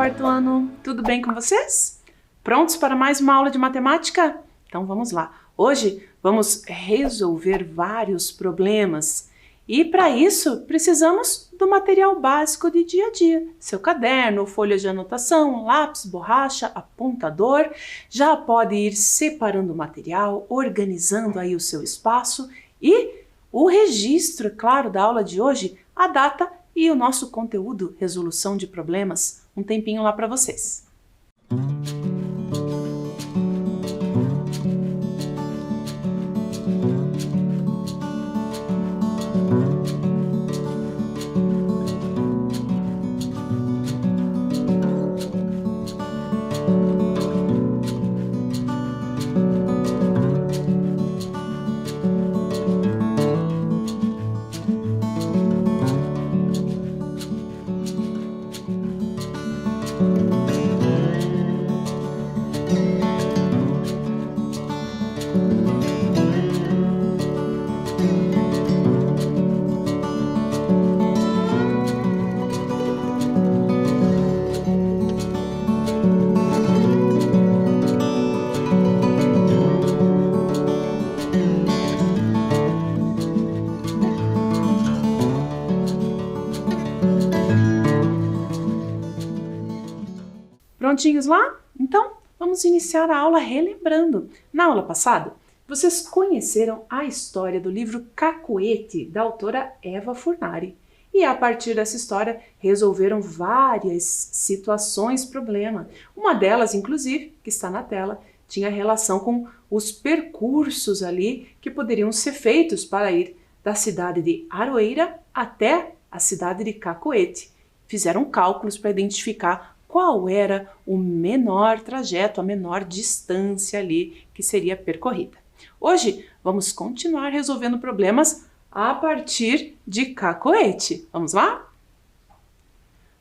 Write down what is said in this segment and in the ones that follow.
quarto ano, tudo bem com vocês? Prontos para mais uma aula de matemática? Então vamos lá. Hoje vamos resolver vários problemas e para isso precisamos do material básico de dia a dia. Seu caderno, folha de anotação, lápis, borracha, apontador. Já pode ir separando o material, organizando aí o seu espaço e o registro, é claro, da aula de hoje, a data e o nosso conteúdo, resolução de problemas. Um tempinho lá para vocês. Prontinhos lá? Então, vamos iniciar a aula relembrando. Na aula passada, vocês conheceram a história do livro Cacoete, da autora Eva Furnari. E a partir dessa história, resolveram várias situações, problema. Uma delas, inclusive, que está na tela, tinha relação com os percursos ali que poderiam ser feitos para ir da cidade de Aroeira até a cidade de Cacoete. Fizeram cálculos para identificar qual era o menor trajeto, a menor distância ali que seria percorrida. Hoje vamos continuar resolvendo problemas a partir de Cacoete. Vamos lá?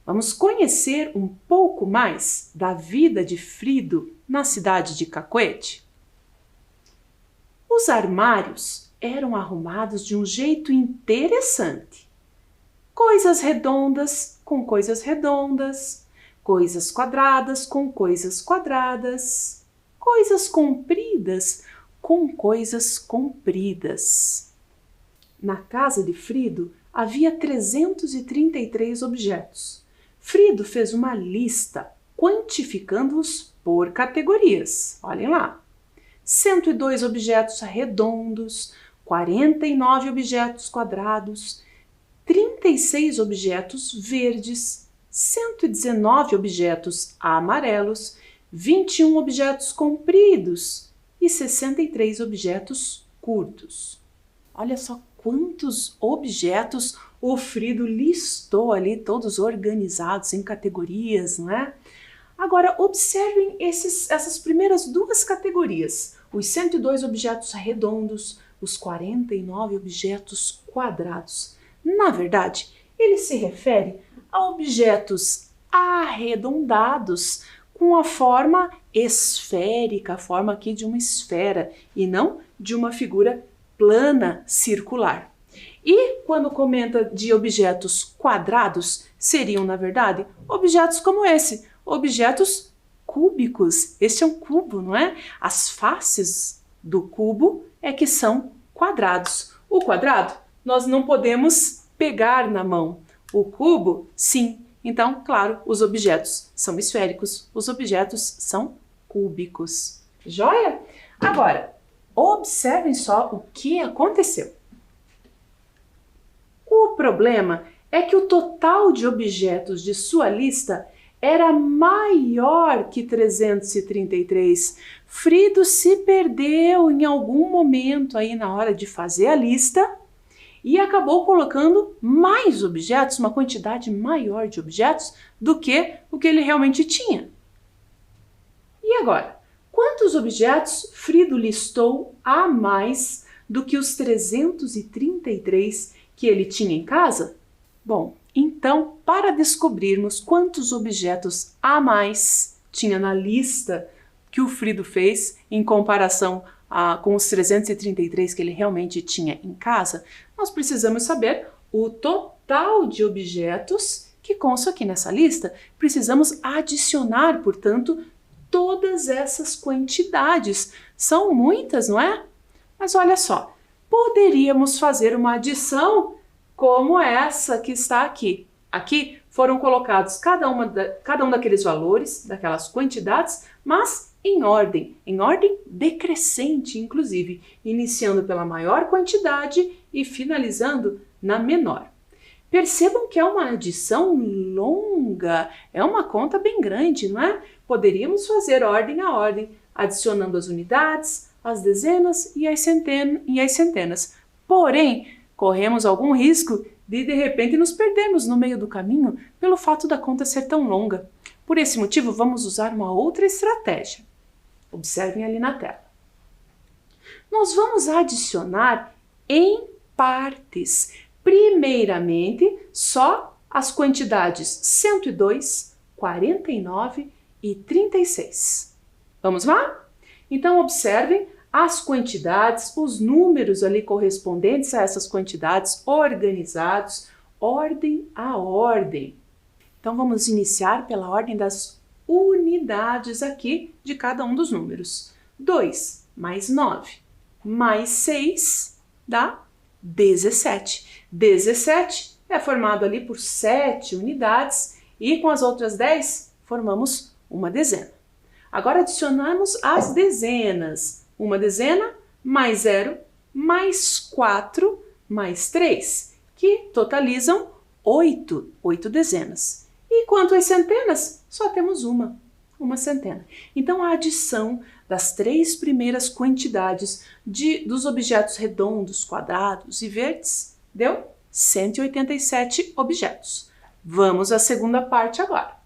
Vamos conhecer um pouco mais da vida de Frido na cidade de Cacoete. Os armários eram arrumados de um jeito interessante. Coisas redondas com coisas redondas, coisas quadradas com coisas quadradas, coisas compridas com coisas compridas. Na casa de Frido havia 333 objetos. Frido fez uma lista, quantificando-os por categorias. Olhem lá. 102 objetos redondos, 49 objetos quadrados, 36 objetos verdes, 119 objetos amarelos, 21 objetos compridos e 63 objetos curtos. Olha só quantos objetos o Frido listou ali, todos organizados em categorias, não é? Agora, observem essas primeiras duas categorias, os 102 objetos redondos, os 49 objetos quadrados. Na verdade, ele se refere a objetos arredondados com a forma esférica, a forma aqui de uma esfera e não de uma figura plana circular. E quando comenta de objetos quadrados, seriam, na verdade, objetos como esse, objetos cúbicos. Este é um cubo, não é? As faces do cubo é que são quadrados. O quadrado nós não podemos pegar na mão. O cubo, sim. Então, claro, os objetos são esféricos, os objetos são cúbicos. Joia? Agora, observem só o que aconteceu. O problema é que o total de objetos de sua lista era maior que 333. Frido se perdeu em algum momento aí na hora de fazer a lista e acabou colocando mais objetos, uma quantidade maior de objetos do que o que ele realmente tinha. E agora, quantos objetos Frido listou a mais do que os 333 que ele tinha em casa? Bom, então, para descobrirmos quantos objetos a mais tinha na lista que o Frido fez em comparação com os 333 que ele realmente tinha em casa, nós precisamos saber o total de objetos que constam aqui nessa lista, precisamos adicionar, portanto, todas essas quantidades. São muitas, não é? Mas olha só, poderíamos fazer uma adição como essa que está aqui. Aqui foram colocados cada um daqueles valores, daquelas quantidades, mas em ordem decrescente, inclusive, iniciando pela maior quantidade e finalizando na menor. Percebam que é uma adição longa, é uma conta bem grande, não é? Poderíamos fazer ordem a ordem, adicionando as unidades, as dezenas e as centenas. Porém, corremos algum risco de repente nos perdermos no meio do caminho pelo fato da conta ser tão longa. Por esse motivo, vamos usar uma outra estratégia. Observem ali na tela. Nós vamos adicionar em partes. Primeiramente, só as quantidades 102, 49 e 36. Vamos lá? Então, observem as quantidades, os números ali correspondentes a essas quantidades organizados, ordem a ordem. Então, vamos iniciar pela ordem das unidades aqui de cada um dos números. 2 mais 9 mais 6 dá 17. 17 é formado ali por 7 unidades e com as outras 10 formamos uma dezena. Agora adicionamos as dezenas. Uma dezena mais 0 mais 4 mais 3, que totalizam 8 dezenas. E quanto às centenas, só temos uma centena. Então, a adição das 3 primeiras quantidades dos objetos redondos, quadrados e verdes deu 187 objetos. Vamos à segunda parte agora.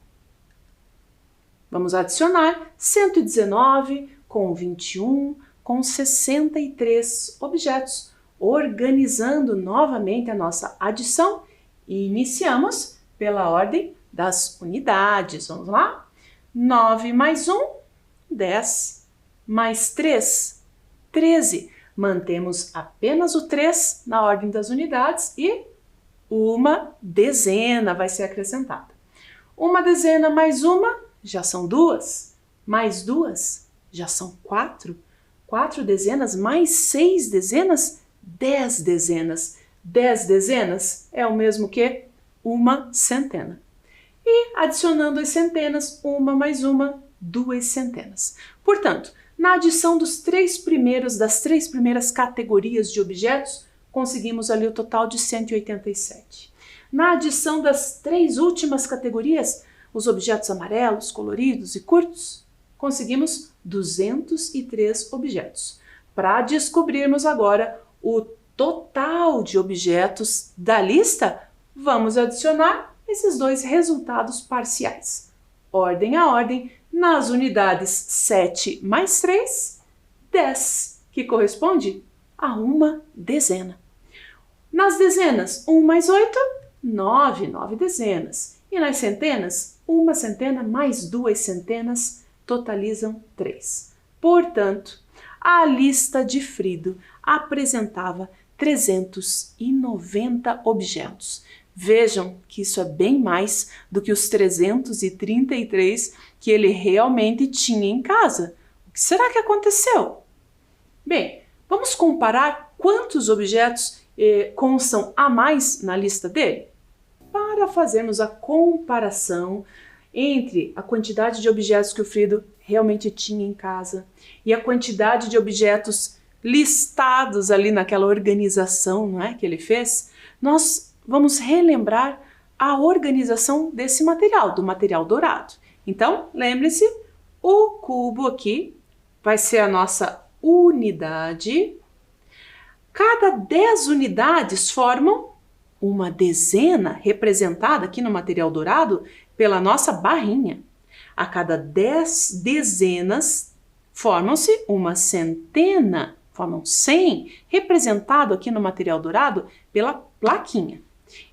Vamos adicionar 119 com 21, com 63 objetos, organizando novamente a nossa adição e iniciamos pela ordem das unidades. Vamos lá? 9 mais 1, 10, mais 3, 13. Mantemos apenas o 3 na ordem das unidades e uma dezena vai ser acrescentada. Uma dezena mais uma já são 2, mais 2 já são 4, 4 dezenas mais 6 dezenas, 10 dezenas. 10 dezenas é o mesmo que uma centena. E adicionando as centenas, uma mais uma, 2 centenas. Portanto, na adição das 3 primeiras categorias de objetos, conseguimos ali o total de 187. Na adição das 3 últimas categorias, os objetos amarelos, coloridos e curtos, conseguimos 203 objetos. Para descobrirmos agora o total de objetos da lista, vamos adicionar esses 2 resultados parciais. Ordem a ordem, nas unidades 7 mais 3, 10, que corresponde a uma dezena. Nas dezenas, 1 mais 8, 9 dezenas. E nas centenas, uma centena mais 2 centenas totalizam 3. Portanto, a lista de Frido apresentava 390 objetos. Vejam que isso é bem mais do que os 333 que ele realmente tinha em casa. O que será que aconteceu? Bem, vamos comparar quantos objetos constam a mais na lista dele? Para fazermos a comparação entre a quantidade de objetos que o Frido realmente tinha em casa e a quantidade de objetos listados ali naquela organização, não é, que ele fez, nós vamos relembrar a organização desse material, do material dourado. Então, lembre-se, o cubo aqui vai ser a nossa unidade. Cada 10 unidades formam uma dezena, representada aqui no material dourado pela nossa barrinha. A cada 10 dezenas formam-se uma centena, formam 100, representado aqui no material dourado pela plaquinha.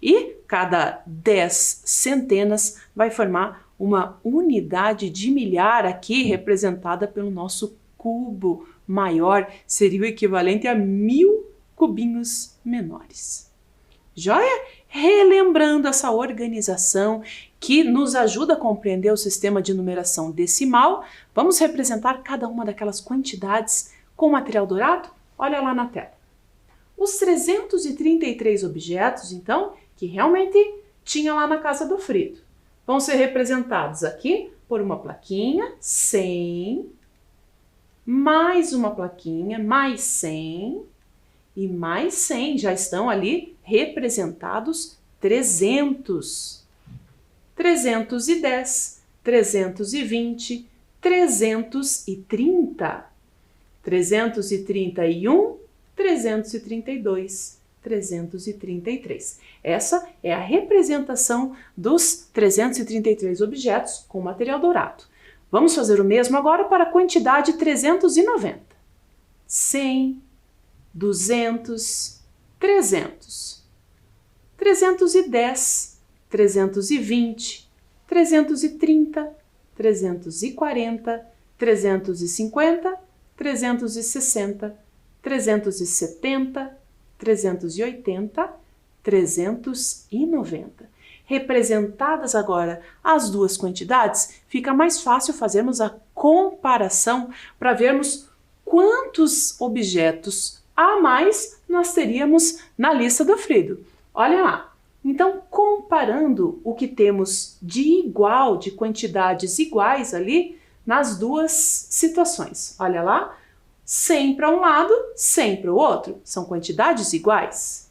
E cada 10 centenas vai formar uma unidade de milhar aqui, representada pelo nosso cubo maior, seria o equivalente a 1000 cubinhos menores. Joia? relembrando essa organização que nos ajuda a compreender o sistema de numeração decimal, vamos representar cada uma daquelas quantidades com material dourado? Olha lá na tela. Os 333 objetos, então, que realmente tinha lá na casa do Frido, vão ser representados aqui por uma plaquinha, 100, mais uma plaquinha, mais 100 e mais 100. Já estão ali representados 300. 310, 320, 330, 331, 332, 333. Essa é a representação dos 333 objetos com material dourado. Vamos fazer o mesmo agora para a quantidade 390. 100, 200, 300, 310, 320, 330, 340, 350, 360, 370, 380, 390. Representadas agora as duas quantidades, fica mais fácil fazermos a comparação para vermos quantos objetos a mais nós teríamos na lista do Frido. Olha lá. Então, comparando o que temos de igual, de quantidades iguais ali, nas duas situações. Olha lá, 100 para um lado, 100 para o outro. São quantidades iguais.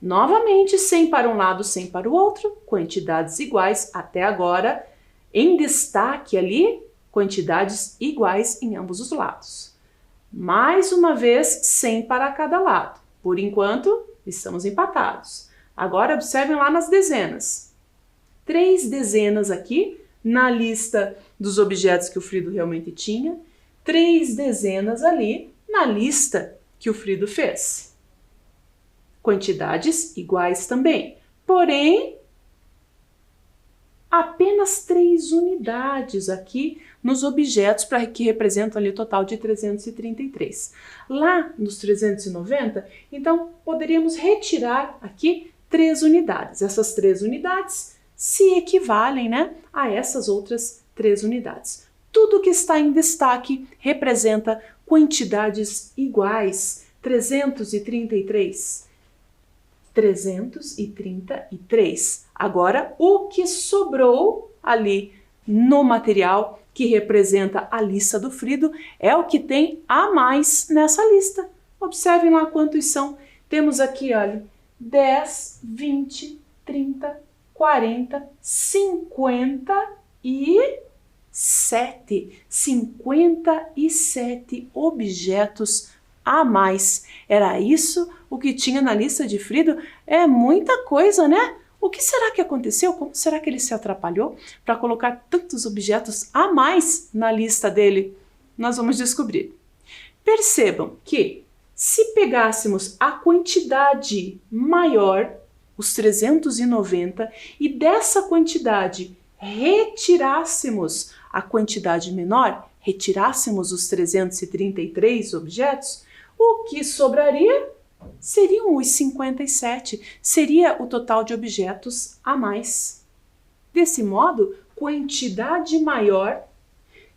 Novamente, 100 para um lado, 100 para o outro. Quantidades iguais até agora. Em destaque ali, quantidades iguais em ambos os lados. Mais uma vez, 100 para cada lado. Por enquanto, estamos empatados. Agora, observem lá nas dezenas. 3 dezenas aqui na lista dos objetos que o Frido realmente tinha. 3 dezenas ali na lista que o Frido fez. Quantidades iguais também. Porém, apenas 3 unidades aqui nos objetos que representam ali o total de 333. Lá nos 390, então, poderíamos retirar aqui 3 unidades. Essas 3 unidades se equivalem, né, a essas outras 3 unidades. Tudo que está em destaque representa quantidades iguais. 333. 333. Agora, o que sobrou ali no material que representa a lista do Frido é o que tem a mais nessa lista. Observem lá quantos são. Temos aqui, olha, 10, 20, 30, 40, 57. 57 objetos a mais. Era isso o que tinha na lista de Frido? É muita coisa, né? O que será que aconteceu? Como será que ele se atrapalhou para colocar tantos objetos a mais na lista dele? Nós vamos descobrir. Percebam que se pegássemos a quantidade maior, os 390, e dessa quantidade retirássemos a quantidade menor, retirássemos os 333 objetos, o que sobraria seriam os 57, seria o total de objetos a mais. Desse modo, quantidade maior,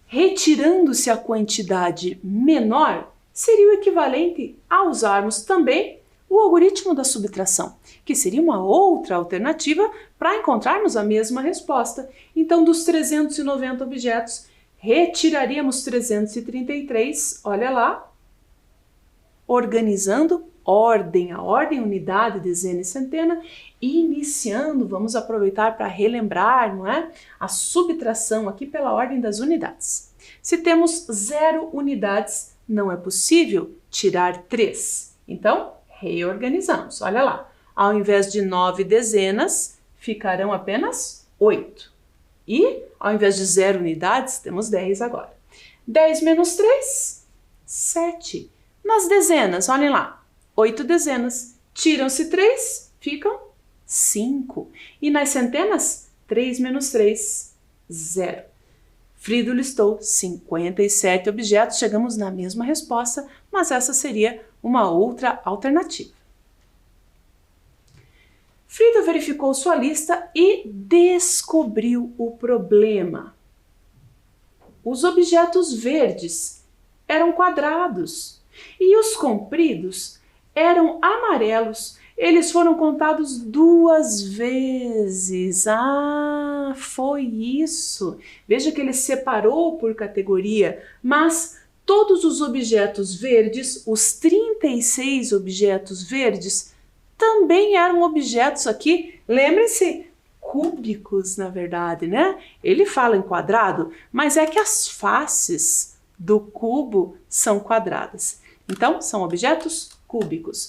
retirando-se a quantidade menor, seria o equivalente a usarmos também o algoritmo da subtração, que seria uma outra alternativa para encontrarmos a mesma resposta. Então, dos 390 objetos, retiraríamos 333, olha lá, organizando ordem, a ordem, unidade, dezena e centena, e iniciando, vamos aproveitar para relembrar, não é? A subtração aqui pela ordem das unidades. Se temos 0 unidades, não é possível tirar 3. Então, reorganizamos. Olha lá, ao invés de 9 dezenas, ficarão apenas 8. E, ao invés de 0 unidades, temos 10 agora. 10 menos 3, 7. Nas dezenas, olhem lá, 8 dezenas. Tiram-se 3, ficam 5. E nas centenas, 3 menos 3, 0. Frido listou 57 objetos, chegamos na mesma resposta, mas essa seria uma outra alternativa. Frido verificou sua lista e descobriu o problema. Os objetos verdes eram quadrados e os compridos eram amarelos. Eles foram contados 2 vezes. Ah, foi isso. Veja que ele separou por categoria, mas todos os objetos verdes, os 36 objetos verdes, também eram objetos aqui, lembrem-se, cúbicos, na verdade, né? Ele fala em quadrado, mas é que as faces do cubo são quadradas. Então, são objetos cúbicos.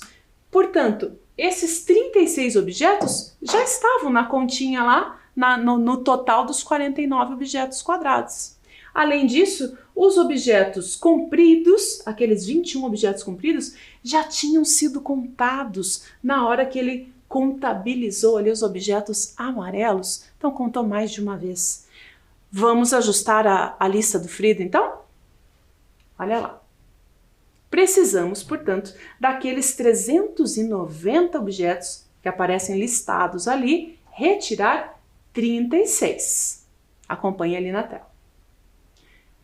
Portanto, esses 36 objetos já estavam na continha lá, no total dos 49 objetos quadrados. Além disso, os objetos compridos, aqueles 21 objetos compridos, já tinham sido contados na hora que ele contabilizou ali os objetos amarelos. Então, contou mais de uma vez. Vamos ajustar a lista do Frido, então? Olha lá. Precisamos, portanto, daqueles 390 objetos que aparecem listados ali, retirar 36. Acompanhe ali na tela.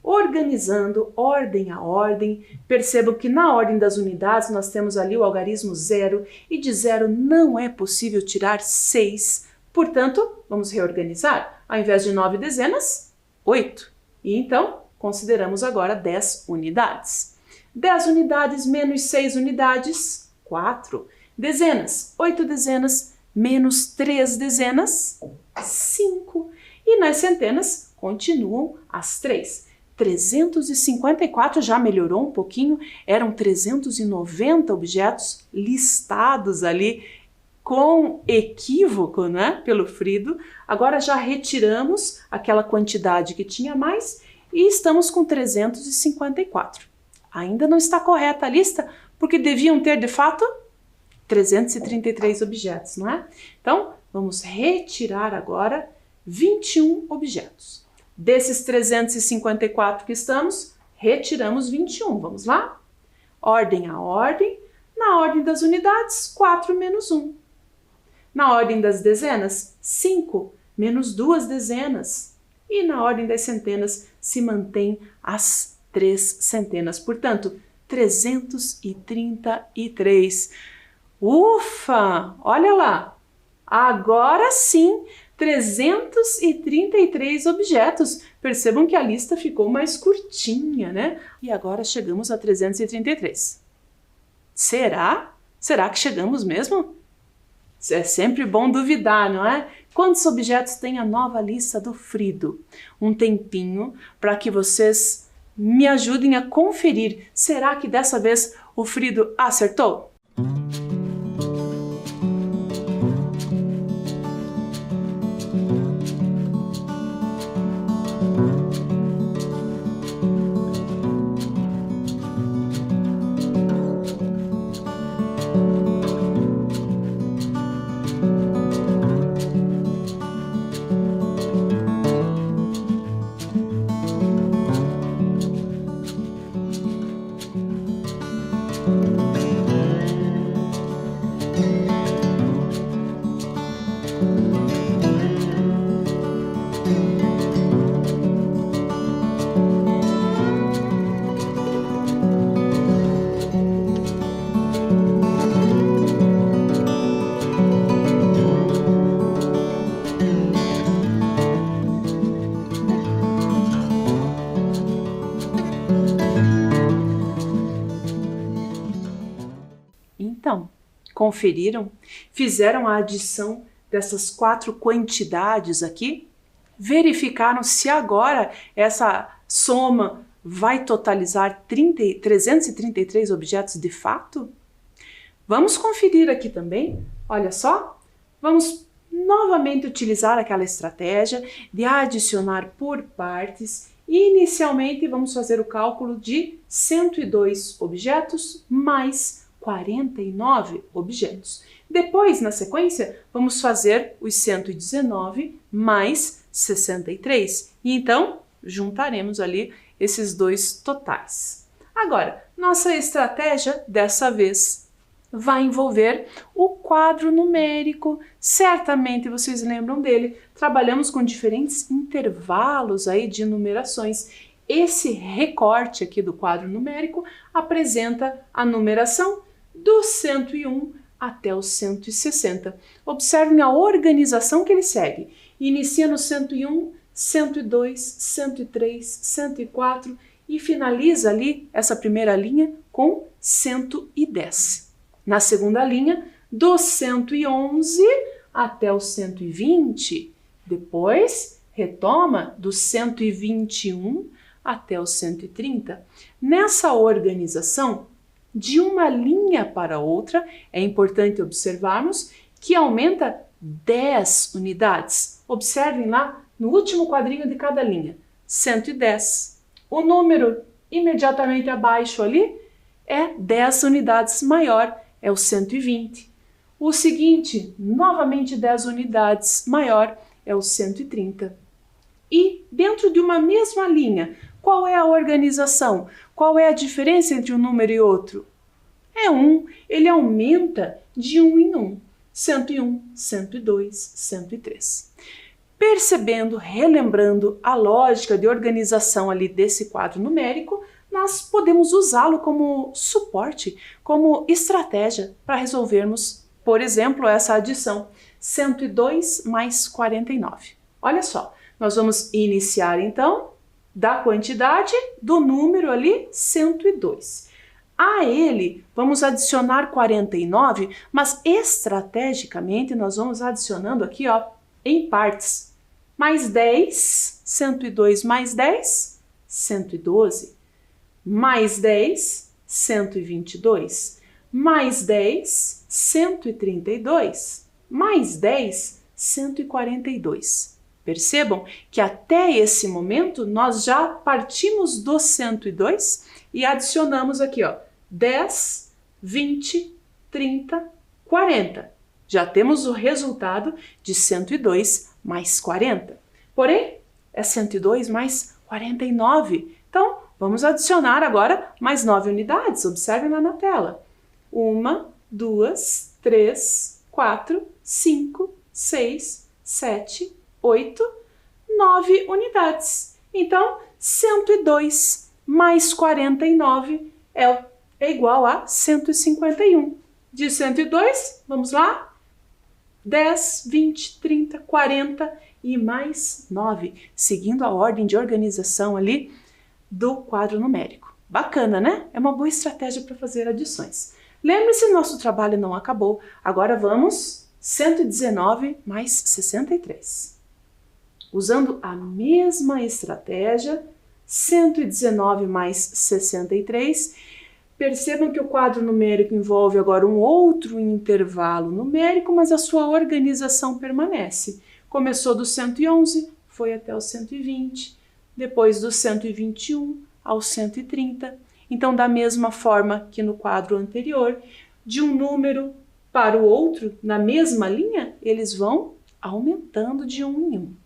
Organizando ordem a ordem, percebam que na ordem das unidades nós temos ali o algarismo 0 e de 0 não é possível tirar 6. Portanto, vamos reorganizar. Ao invés de 9 dezenas, 8. E então, consideramos agora 10 unidades. 10 unidades menos 6 unidades, 4. Dezenas, 8 dezenas menos 3 dezenas, 5. E nas centenas continuam as 3. 354 já melhorou um pouquinho, eram 390 objetos listados ali com equívoco, né, pelo Frido. Agora já retiramos aquela quantidade que tinha mais e estamos com 354. Ainda não está correta a lista, porque deviam ter, de fato, 333 objetos, não é? Então, vamos retirar agora 21 objetos. Desses 354 que estamos, retiramos 21. Vamos lá? Ordem a ordem. Na ordem das unidades, 4 menos 1. Na ordem das dezenas, 5 menos 2 dezenas. E na ordem das centenas, se mantém as 3 centenas. Portanto, 333. Ufa! Olha lá! Agora sim, 333 objetos. Percebam que a lista ficou mais curtinha, né? E agora chegamos a 333. Será? Será que chegamos mesmo? É sempre bom duvidar, não é? Quantos objetos tem a nova lista do Frido? Um tempinho para que vocês me ajudem a conferir. Será que dessa vez o Frido acertou? Então, conferiram? Fizeram a adição dessas 4 quantidades aqui? Verificaram se agora essa soma vai totalizar 333 objetos de fato? Vamos conferir aqui também, olha só, vamos novamente utilizar aquela estratégia de adicionar por partes. Inicialmente vamos fazer o cálculo de 102 objetos mais 49 objetos. Depois, na sequência, vamos fazer os 119 mais 63. E então, juntaremos ali esses dois totais. Agora, nossa estratégia dessa vez vai envolver o quadro numérico. Certamente vocês lembram dele. Trabalhamos com diferentes intervalos aí de numerações. Esse recorte aqui do quadro numérico apresenta a numeração do 101 até o 160. Observem a organização que ele segue. Inicia no 101, 102, 103, 104 e finaliza ali essa primeira linha com 110. Na segunda linha, do 111 até o 120. Depois, retoma do 121 até o 130. Nessa organização, de uma linha para outra, é importante observarmos que aumenta 10 unidades. Observem lá no último quadrinho de cada linha, 110. O número imediatamente abaixo ali é 10 unidades maior, é o 120. O seguinte, novamente 10 unidades maior, é o 130. E dentro de uma mesma linha, qual é a organização? Qual é a diferença entre um número e outro? É 1, ele aumenta de 1 em 1. 101, 102, 103. Percebendo, relembrando a lógica de organização ali desse quadro numérico, nós podemos usá-lo como suporte, como estratégia para resolvermos, por exemplo, essa adição 102 mais 49. Olha só, nós vamos iniciar então da quantidade do número ali 102. A ele vamos adicionar 49, mas estrategicamente nós vamos adicionando aqui, ó, em partes. Mais 10, 102 mais 10, 112. Mais 10, 122. Mais 10, 132. Mais 10, 142. Percebam que até esse momento nós já partimos do 102 e adicionamos aqui, ó, 10, 20, 30, 40. Já temos o resultado de 102 mais 40. Porém, é 102 mais 49. Então, vamos adicionar agora mais 9 unidades. Observem lá na tela. 1, 2, 3, 4, 5, 6, 7, 8, 9 unidades. Então, 102 mais 49 é igual a 151. De 102, vamos lá? 10, 20, 30, 40 e mais 9, seguindo a ordem de organização ali do quadro numérico. Bacana, né? É uma boa estratégia para fazer adições. Lembre-se, nosso trabalho não acabou. Agora vamos 119 mais 63. Usando a mesma estratégia, 119 mais 63, percebam que o quadro numérico envolve agora um outro intervalo numérico, mas a sua organização permanece. Começou do 111, foi até o 120, depois do 121 ao 130. Então, da mesma forma que no quadro anterior, de um número para o outro, na mesma linha, eles vão aumentando de 1 em 1.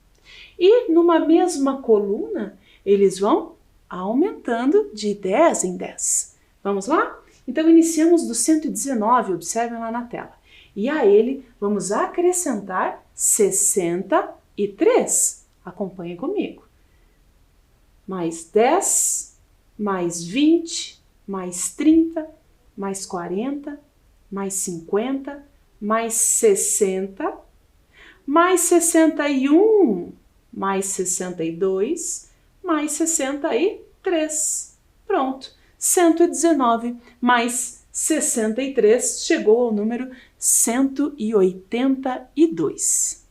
E numa mesma coluna, eles vão aumentando de 10 em 10. Vamos lá? Então, iniciamos do 119, observem lá na tela. E a ele vamos acrescentar 63. Acompanhem comigo. Mais 10, mais 20, mais 30, mais 40, mais 50, mais 60, mais 61, mais 62, mais 63. Pronto, 119 mais 63 chegou ao número 182.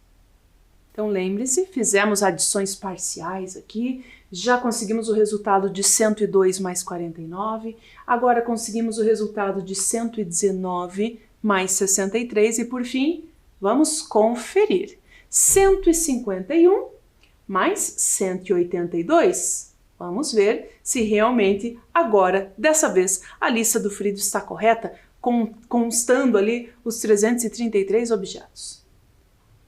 Então lembre-se, fizemos adições parciais aqui, já conseguimos o resultado de 102 mais 49, agora conseguimos o resultado de 119 mais 63 e por fim, vamos conferir. 151 mais 182. Vamos ver se realmente agora, dessa vez, a lista do Frido está correta, constando ali os 333 objetos.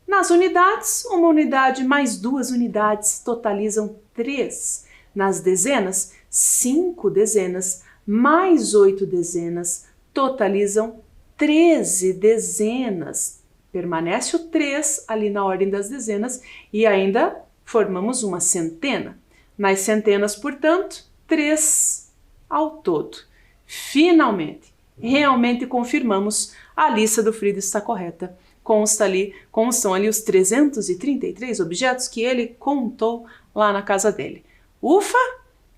Nas unidades, uma unidade mais 2 unidades totalizam 3. Nas dezenas, 5 dezenas mais 8 dezenas totalizam 13 dezenas. Permanece o 3 ali na ordem das dezenas e ainda formamos uma centena. Nas centenas, portanto, 3 ao todo. Finalmente, realmente confirmamos a lista do Frido está correta. Constam ali os 333 objetos que ele contou lá na casa dele. Ufa!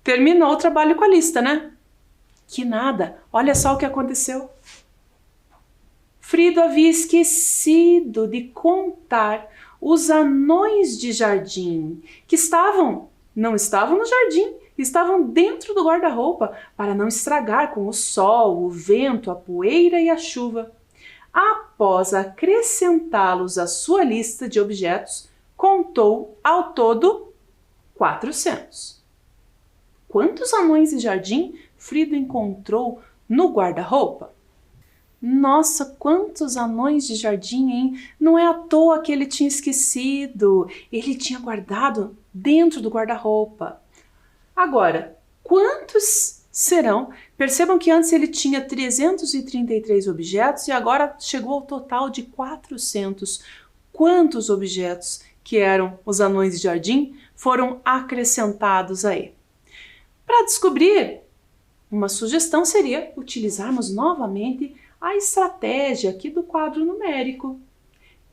Terminou o trabalho com a lista, né? Que nada! Olha só o que aconteceu. Frido havia esquecido de contar os anões de jardim que não estavam no jardim, estavam dentro do guarda-roupa para não estragar com o sol, o vento, a poeira e a chuva. Após acrescentá-los à sua lista de objetos, contou ao todo 400. Quantos anões de jardim Frido encontrou no guarda-roupa? Nossa, quantos anões de jardim, hein? Não é à toa que ele tinha esquecido. Ele tinha guardado dentro do guarda-roupa. Agora, quantos serão? Percebam que antes ele tinha 333 objetos e agora chegou ao total de 400. Quantos objetos que eram os anões de jardim foram acrescentados aí? Para descobrir, uma sugestão seria utilizarmos novamente a estratégia aqui do quadro numérico.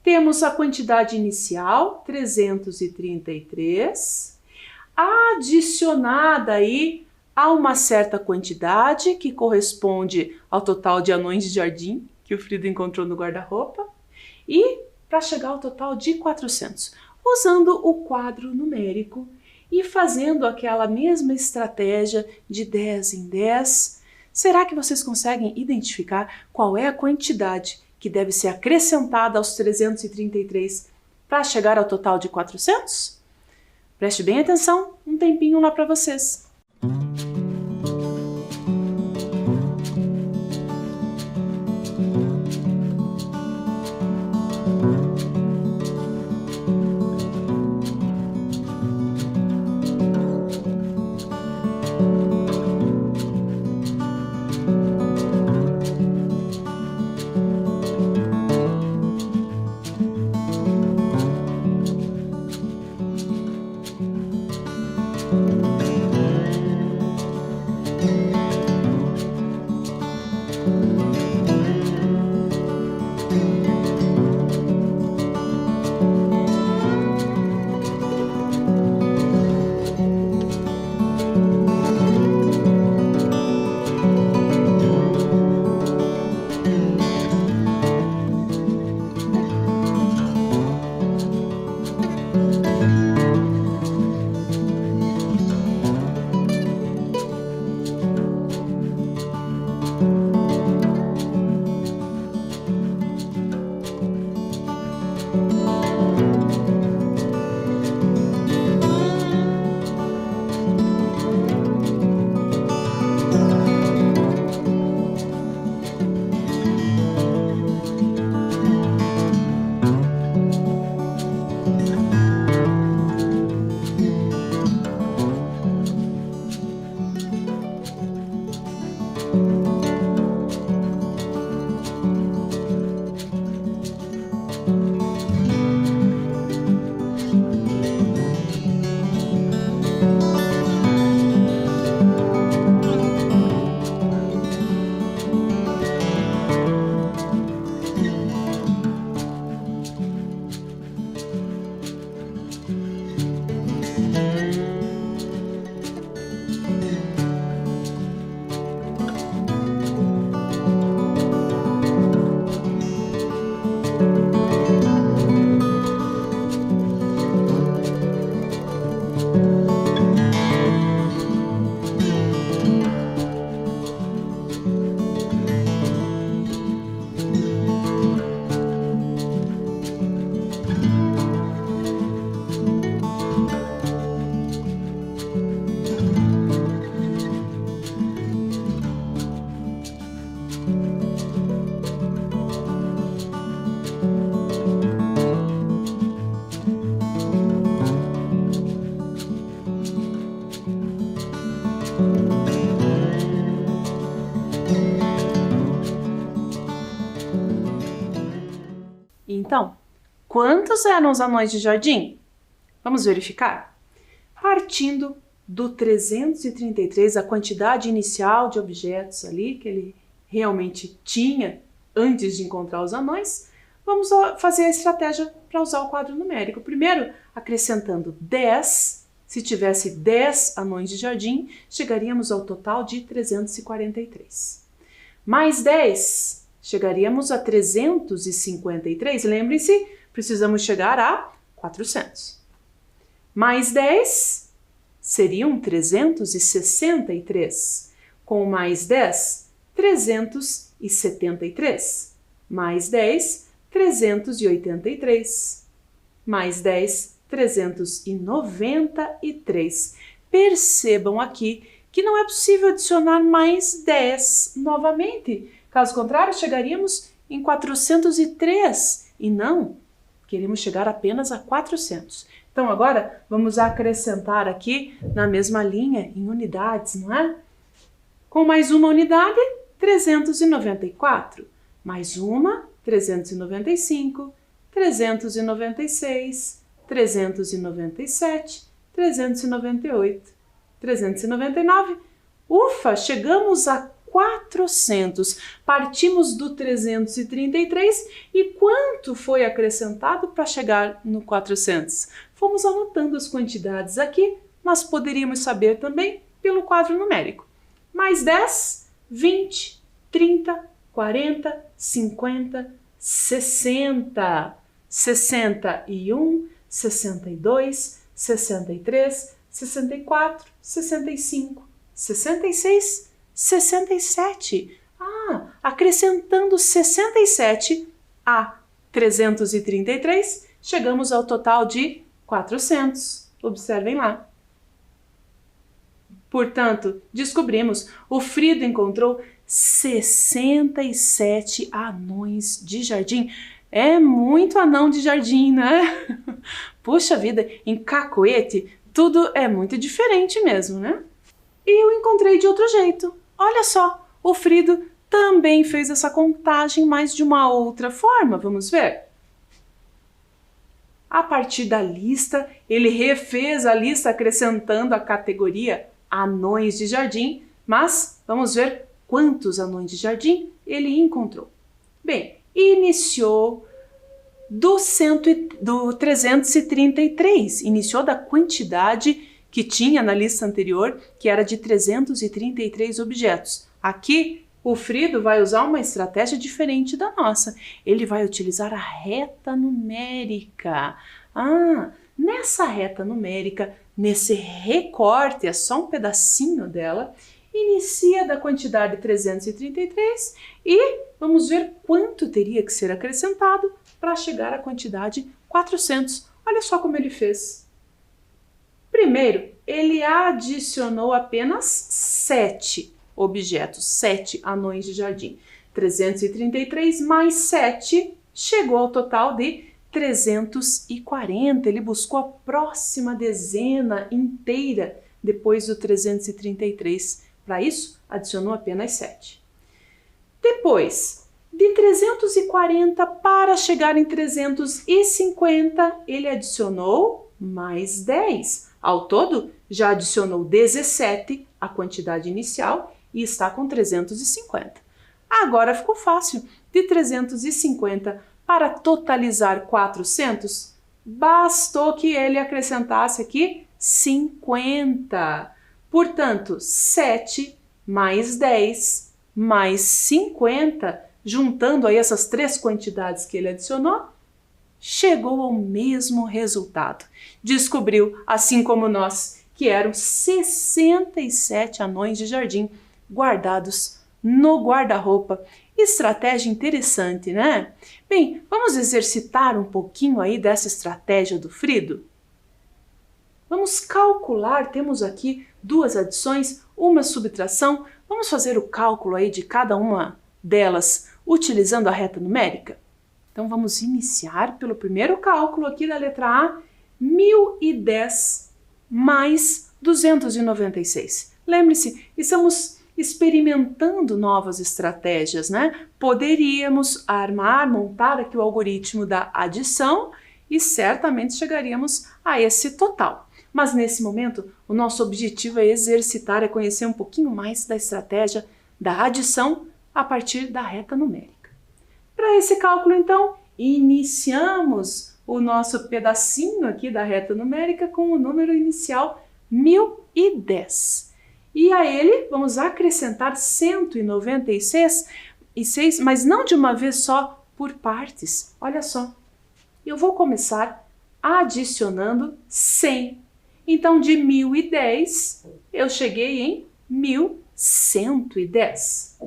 Temos a quantidade inicial, 333, adicionada aí a uma certa quantidade que corresponde ao total de anões de jardim que o Frido encontrou no guarda-roupa e para chegar ao total de 400, usando o quadro numérico e fazendo aquela mesma estratégia de 10 em 10. Será que vocês conseguem identificar qual é a quantidade que deve ser acrescentada aos 333 para chegar ao total de 400? Preste bem atenção, um tempinho lá para vocês. Então, quantos eram os anões de jardim? Vamos verificar? Partindo do 333, a quantidade inicial de objetos ali que ele realmente tinha antes de encontrar os anões, vamos fazer a estratégia para usar o quadro numérico. Primeiro, acrescentando 10, se tivesse 10 anões de jardim, chegaríamos ao total de 343. Mais 10, chegaríamos a 353. Lembrem-se, precisamos chegar a 400. Mais 10, seriam 363. Com mais 10, 373. Mais 10, 383. Mais 10, 393. Percebam aqui que não é possível adicionar mais 10 novamente. Caso contrário, chegaríamos em 403. E não, queremos chegar apenas a 400. Então, agora, vamos acrescentar aqui na mesma linha, em unidades, não é? Com mais uma unidade, 394. Mais uma, 395, 396, 397, 398, 399. Ufa, chegamos a 400. Partimos do 333 e quanto foi acrescentado para chegar no 400? Fomos anotando as quantidades aqui, mas poderíamos saber também pelo quadro numérico. Mais 10, 20, 30, 40, 50, 60, 61, 62, 63, 64, 65, 66, 67. Acrescentando 67 a 333, chegamos ao total de 400. Observem lá. Portanto, descobrimos, o Frido encontrou 67 anões de jardim. É muito anão de jardim, né? Puxa vida, em Cacoete tudo é muito diferente mesmo, né? E eu encontrei de outro jeito. Olha só, o Frido também fez essa contagem, mas de uma outra forma. Vamos ver? A partir da lista, ele refez a lista acrescentando a categoria anões de jardim, mas vamos ver quantos anões de jardim ele encontrou. Bem, iniciou do 333, iniciou da quantidade que tinha na lista anterior, que era de 333 objetos. Aqui, o Frido vai usar uma estratégia diferente da nossa. Ele vai utilizar a reta numérica. Nessa reta numérica, nesse recorte, é só um pedacinho dela, inicia da quantidade 333 e vamos ver quanto teria que ser acrescentado para chegar à quantidade 400. Olha só como ele fez. Primeiro, ele adicionou apenas 7 objetos, 7 anões de jardim. 333 mais 7 chegou ao total de 340. Ele buscou a próxima dezena inteira depois do 333. Para isso, adicionou apenas 7. Depois, de 340 para chegar em 350, ele adicionou mais 10. Ao todo, já adicionou 17, a quantidade inicial, e está com 350. Agora ficou fácil. De 350 para totalizar 400, bastou que ele acrescentasse aqui 50. Portanto, 7 mais 10 mais 50, juntando aí essas três quantidades que ele adicionou, chegou ao mesmo resultado. Descobriu, assim como nós, que eram 67 anões de jardim guardados no guarda-roupa. Estratégia interessante, né? Bem, vamos exercitar um pouquinho aí dessa estratégia do Frido? Vamos calcular, temos aqui duas adições, uma subtração. Vamos fazer o cálculo aí de cada uma delas utilizando a reta numérica? Então vamos iniciar pelo primeiro cálculo aqui da letra A, 1010 mais 296. Lembre-se, estamos experimentando novas estratégias, né? Poderíamos montar aqui o algoritmo da adição e certamente chegaríamos a esse total. Mas nesse momento, o nosso objetivo é exercitar, é conhecer um pouquinho mais da estratégia da adição a partir da reta numérica. Para esse cálculo, então, iniciamos o nosso pedacinho aqui da reta numérica com o número inicial 1010. E a ele vamos acrescentar 196, mas não de uma vez só, por partes. Olha só, eu vou começar adicionando 100. Então, de 1010, eu cheguei em 1110.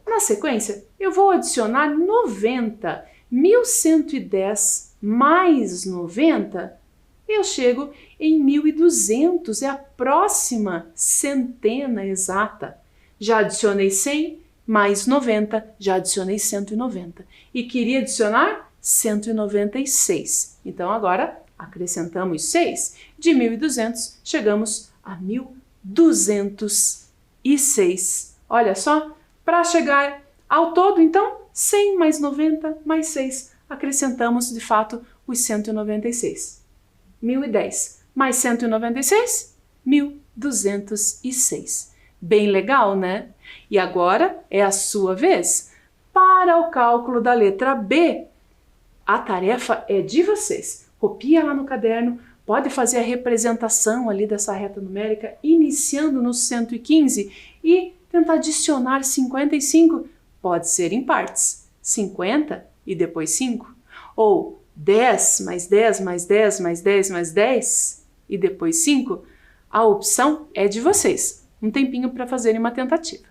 Na sequência, eu vou adicionar 90. 1110 mais 90, eu chego em 1200, é a próxima centena exata. Já adicionei 100 mais 90, já adicionei 190. E queria adicionar 196. Então agora acrescentamos 6. De 1200 chegamos a 1206. Olha só, para chegar ao todo, então, 100 mais 90 mais 6. Acrescentamos, de fato, os 196. 1010 mais 196, 1206. Bem legal, né? E agora é a sua vez. Para o cálculo da letra B, a tarefa é de vocês. Copia lá no caderno, pode fazer a representação ali dessa reta numérica, iniciando no 115 e tentar adicionar 55. Pode ser em partes. 50 e depois 5. Ou 10 mais 10 mais 10 mais 10 mais 10 e depois 5. A opção é de vocês. Um tempinho para fazerem uma tentativa.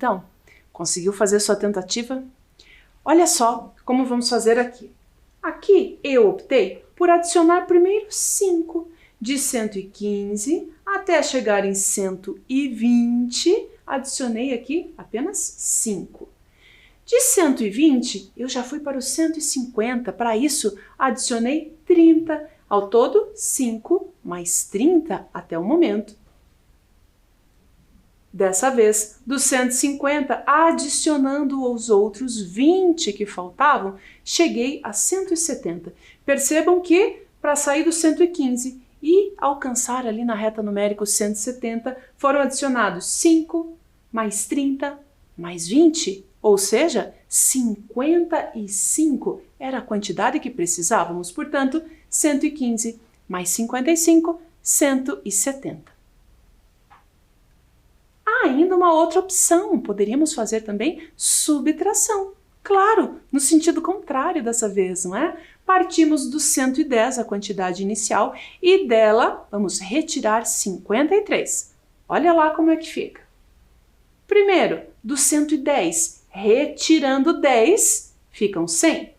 Então, conseguiu fazer sua tentativa? Olha só como vamos fazer aqui. Aqui eu optei por adicionar primeiro 5, de 115 até chegar em 120, adicionei aqui apenas 5. De 120, eu já fui para o 150, para isso adicionei 30, ao todo 5 mais 30 até o momento. Dessa vez, dos 150, adicionando os outros 20 que faltavam, cheguei a 170. Percebam que, para sair do 115 e alcançar ali na reta numérica os 170, foram adicionados 5, mais 30, mais 20, ou seja, 55 era a quantidade que precisávamos, portanto, 115 mais 55, 170. Há ainda uma outra opção, poderíamos fazer também subtração. Claro, no sentido contrário dessa vez, não é? Partimos do 110, a quantidade inicial, e dela vamos retirar 53. Olha lá como é que fica. Primeiro, do 110, retirando 10, ficam 100.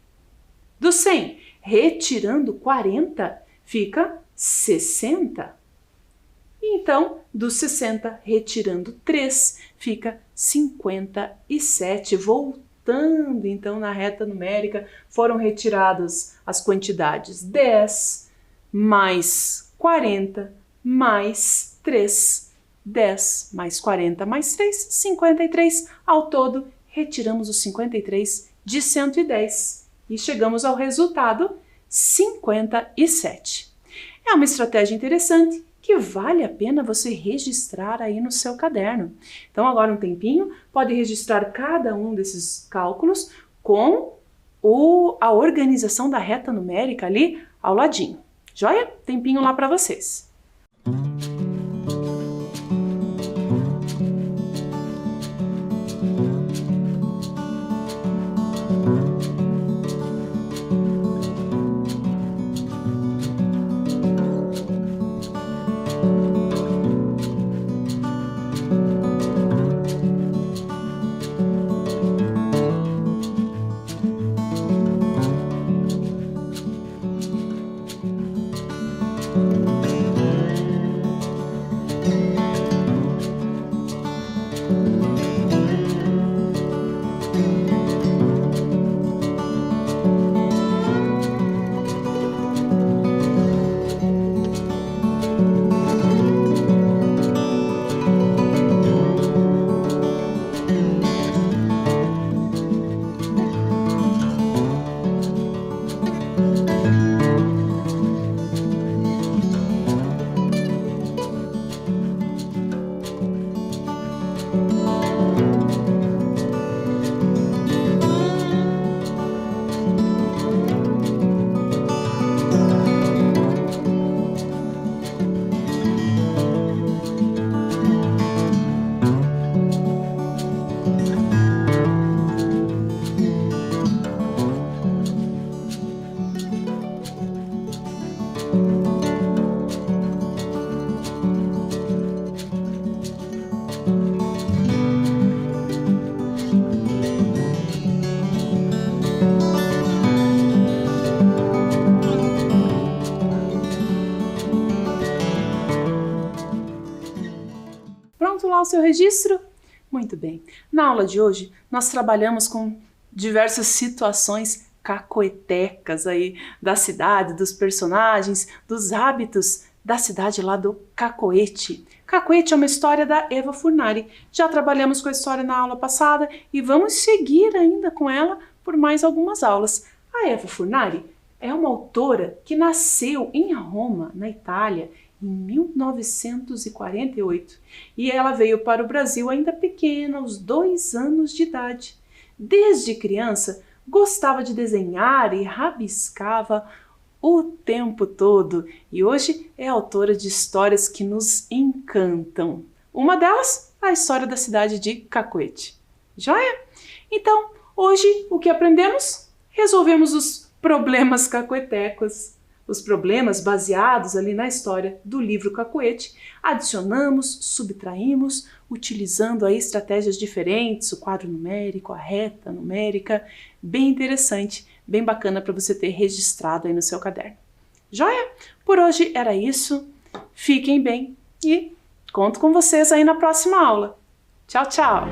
Do 100, retirando 40, fica 60. Então, dos 60, retirando 3, fica 57. Voltando, então, na reta numérica, foram retiradas as quantidades 10, mais 40, mais 3. 10 mais 40 mais 3, 53. Ao todo, retiramos os 53 de 110 e chegamos ao resultado 57. É uma estratégia interessante que vale a pena você registrar aí no seu caderno. Então, agora um tempinho, pode registrar cada um desses cálculos com a organização da reta numérica ali ao ladinho. Joia? Tempinho lá para vocês. Pronto lá o seu registro? Muito bem. Na aula de hoje, nós trabalhamos com diversas situações cacoetecas aí da cidade, dos personagens, dos hábitos da cidade lá do Cacoete. Cacoete é uma história da Eva Furnari. Já trabalhamos com a história na aula passada e vamos seguir ainda com ela por mais algumas aulas. A Eva Furnari é uma autora que nasceu em Roma, na Itália, em 1948, e ela veio para o Brasil ainda pequena, aos 2 anos de idade. Desde criança, gostava de desenhar e rabiscava o tempo todo, e hoje é autora de histórias que nos encantam. Uma delas, a história da cidade de Cacoete. Joia? Então, hoje o que aprendemos? Resolvemos os problemas cacoetecos. Os problemas baseados ali na história do livro Cacoete, adicionamos, subtraímos, utilizando aí estratégias diferentes, o quadro numérico, a reta numérica, bem interessante, bem bacana para você ter registrado aí no seu caderno. Joia? Por hoje era isso, fiquem bem e conto com vocês aí na próxima aula. Tchau, tchau!